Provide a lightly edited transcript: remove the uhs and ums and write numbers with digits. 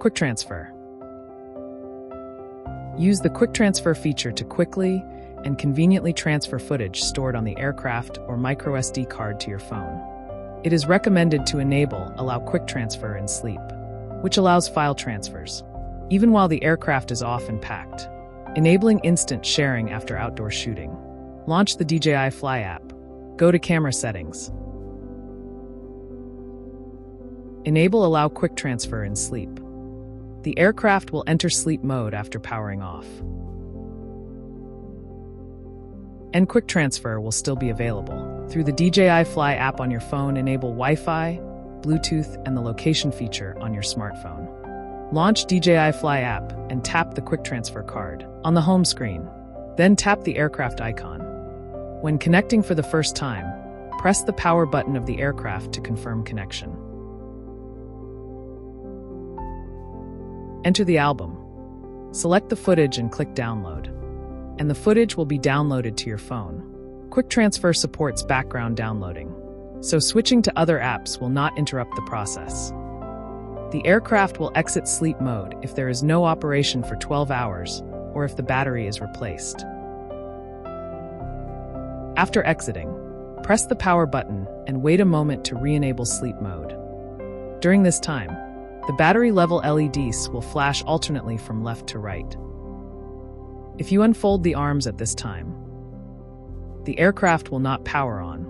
QuickTransfer. Use the QuickTransfer feature to quickly and conveniently transfer footage stored on the aircraft or microSD card to your phone. It is recommended to allow QuickTransfer in sleep, which allows file transfers, even while the aircraft is off and packed, enabling instant sharing after outdoor shooting. Launch the DJI Fly app. Go to Camera Settings. Allow QuickTransfer in sleep. The aircraft will enter sleep mode after powering off. And QuickTransfer will still be available. Through the DJI Fly app on your phone, enable Wi-Fi, Bluetooth, and the location feature on your smartphone. Launch DJI Fly app and tap the QuickTransfer card on the home screen. Then tap the aircraft icon. When connecting for the first time, press the power button of the aircraft to confirm connection. Enter the album. Select the footage and click Download, and the footage will be downloaded to your phone. QuickTransfer supports background downloading, so switching to other apps will not interrupt the process. The aircraft will exit sleep mode if there is no operation for 12 hours or if the battery is replaced. After exiting, press the power button and wait a moment to re-enable sleep mode. During this time, the battery level LEDs will flash alternately from left to right. If you unfold the arms at this time, the aircraft will not power on,